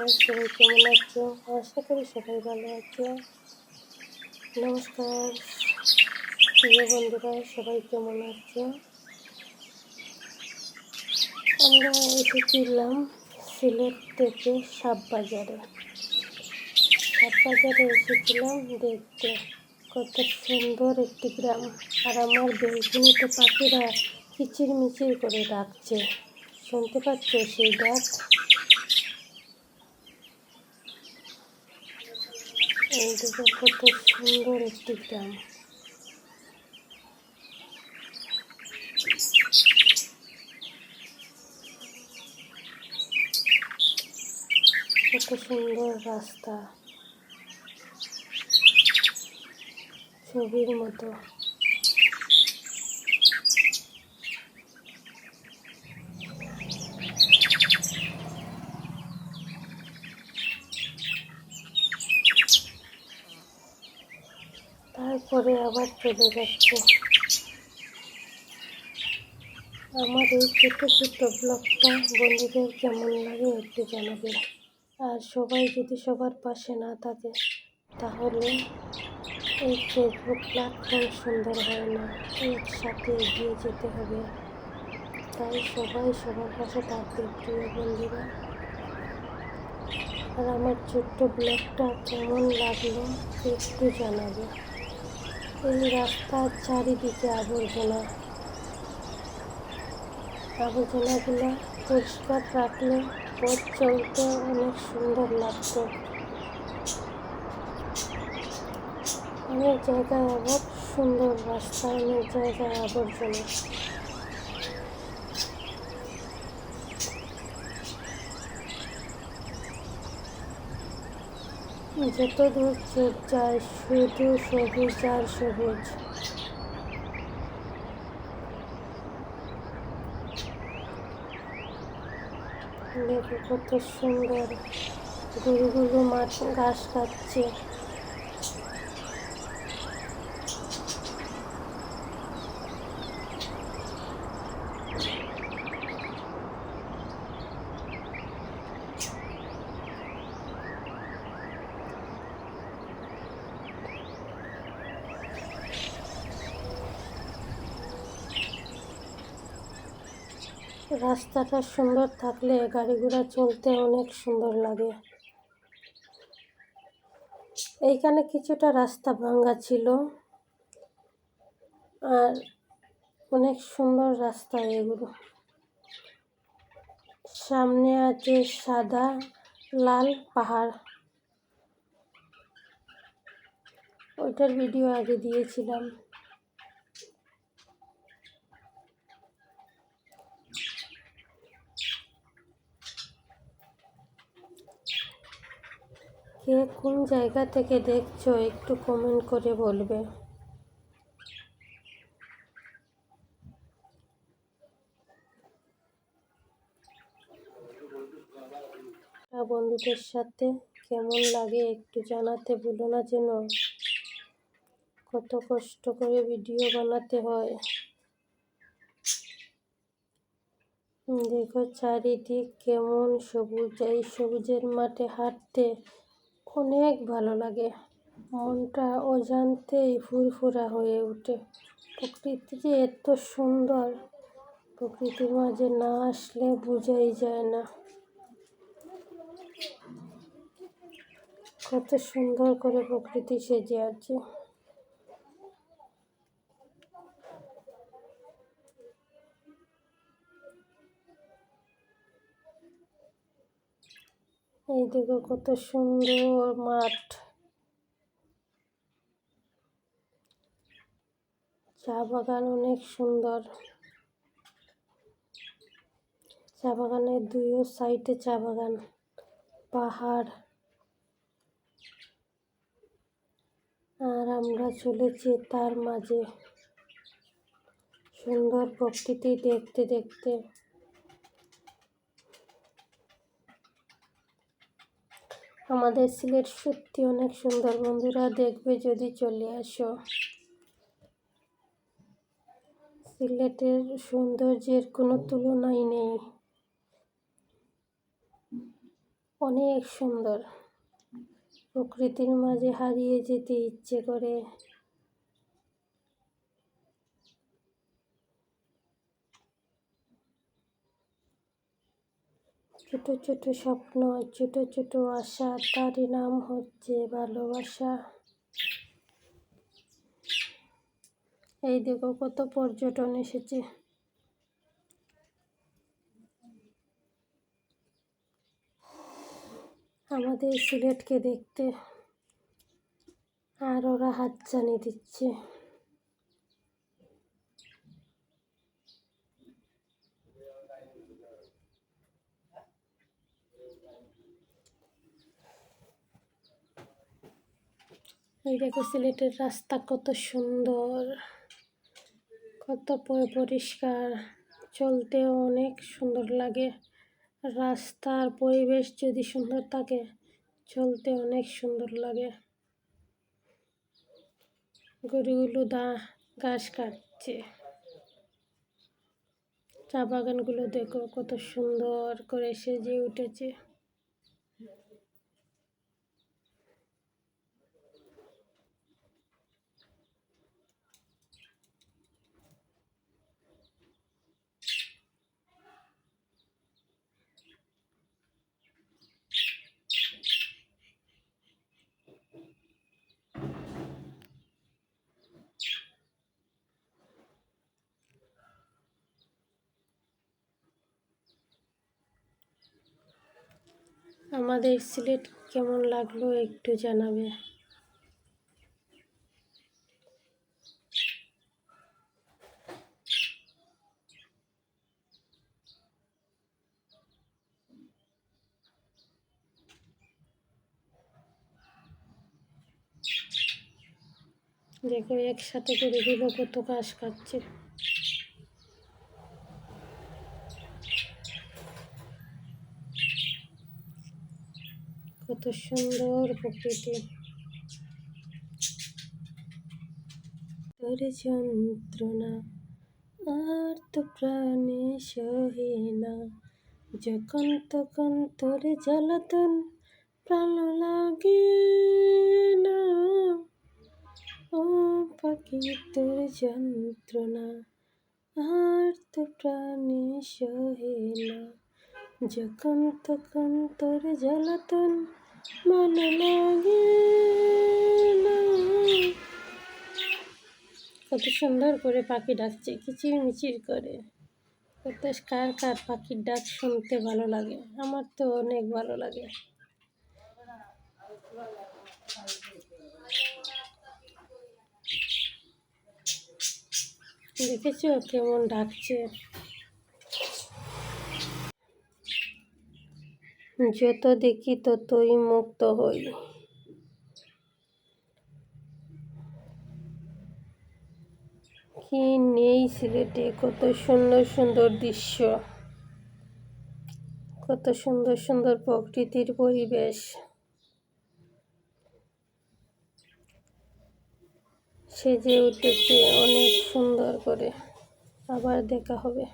আর সবাই কেমন আছো? আশা করি সবাই ভালো আছো। নমস্কার প্রিয় বন্ধুরা, সবাই কেমন আছো? আমরা এসেছিলাম সিলেট থেকে সাপবাজারে এসেছিলাম দেখতে। কত সুন্দর একটি গ্রাম। আর আমার বেলকুনিতে পাখিরা কিচিরমিচির করে ডাকছে, শুনতে পাচ্ছ সেই ডাক? এইদিকে কত সুন্দর একটি গ্রাম। কত সুন্দর রাস্তা, ছবির মতো। তারপরে আবার চলে যাচ্ছে। আমার এই ছোট ছোট ব্লগটা বন্ধুদের কেমন লাগে একটু জানাবে। আর সবাই যদি সবার পাশে না থাকে তাহলে এই ফেসবুক প্ল্যাটফর্ম সুন্দর হয় না, একসাথে এগিয়ে যেতে হবে। তাই সবাই সবার পাশে থাকবে প্রিয় বন্ধুরা। আর আমার ছোট্ট ব্লগটা কেমন লাগলো একটু জানাবে। এই রাস্তার চারিদিকে আবর্জনাগুলো পরিষ্কার রাখলে পথ চলতে অনেক সুন্দর লাগতো। অনেক জায়গায় আবার সুন্দর রাস্তা, অনেক জায়গায় আবর্জনা। যত দূর চোখ যায় শুধু সবুজ আর সবুজ। দেখো কত সুন্দর, গরুগুলো ঘাস খাচ্ছে। রাস্তাটা সুন্দর থাকলে গাড়ি ঘোড়া চলতে অনেক সুন্দর লাগে। এইখানে কিছুটা রাস্তা ভাঙা ছিল, আর অনেক সুন্দর রাস্তা এগুলো। সামনে আছে সাদা লাল পাহাড়, ওইটার ভিডিও আগে দিয়েছিলাম। কে কোন জায়গা থেকে দেখছো একটু কমেন্ট করে বলবে। বন্ধুদের সাথে কেমন লাগে একটু জানাতে ভুলো না যেন। কত কষ্ট করে ভিডিও বানাতে হয়। দেখো চারিদিক কেমন সবুজ। এই সবুজের মাঠে হাঁটতে অনেক ভালো লাগে, মনটা অজান্তেই ফুরফুরা হয়ে ওঠে। প্রকৃতি যে এত সুন্দর, প্রকৃতির মাঝে না আসলে বোঝাই যায় না কত সুন্দর করে প্রকৃতি সেজে আছে। এই দেখো কত সুন্দর মাঠ। চা বাগান অনেক সুন্দর। চা বাগানের দুই সাইডে চা বাগান, পাহাড়। আর আমরা চলেছি তার মাঝে, সুন্দর প্রকৃতি দেখতে দেখতে। আমাদের সিলেট সত্যি অনেক সুন্দর, বন্ধুরা দেখবে যদি চলে আসো। সিলেটের সৌন্দর্যের কোনো তুলনাই নেই, অনেক সুন্দর। প্রকৃতির মাঝে হারিয়ে যেতে ইচ্ছে করে। ছোট ছোট স্বপ্ন, ছোট ছোট আশা, তারই নাম হচ্ছে ভালোবাসা। এই দেখো কত পর্যটন এসেছে। আমাদের সিলেটকে দেখতে, আর ওরা হাতছানি দিচ্ছে। এই দেখো সিলেটের রাস্তা কত সুন্দর, কত পরিষ্কার, চলতেও অনেক সুন্দর লাগে। রাস্তার পরিবেশ যদি সুন্দর থাকে, চলতে অনেক সুন্দর লাগে। গরুগুলো ঘাস কাটছে। চা বাগানগুলো দেখো কত সুন্দর করে সেজে উঠেছে। আমাদের সিলেট কেমন লাগলো একটু জানাবে। দেখো একসাথে করে দিল কত ঘাস খাচ্ছে। কত সুন্দর প্রকৃতি। তোর যন্ত্রণা আর তো প্রাণে সহে না, যখন তখন তোর জ্বালাতন প্রাণ লাগে না। ও পাখি তোর যন্ত্রণা আর তো প্রাণে সহে না, যখন তখন তোর জ্বালাতন ভালো লাগে না। কত সুন্দর করে পাখি ডাকছে কিচির মিচির করে। কত কার কার পাখির ডাক শুনতে ভালো লাগে? আমার তো অনেক ভালো লাগে। দেখেছো কেমন ডাকছে? যত দেখি ততই মুক্ত হই। কি নেই সিলেটে, কত সুন্দর সুন্দর দৃশ্য, কত সুন্দর সুন্দর প্রকৃতির পরিবেশ। সেজে উঠেছে অনেক সুন্দর করে। আবার দেখা হবে।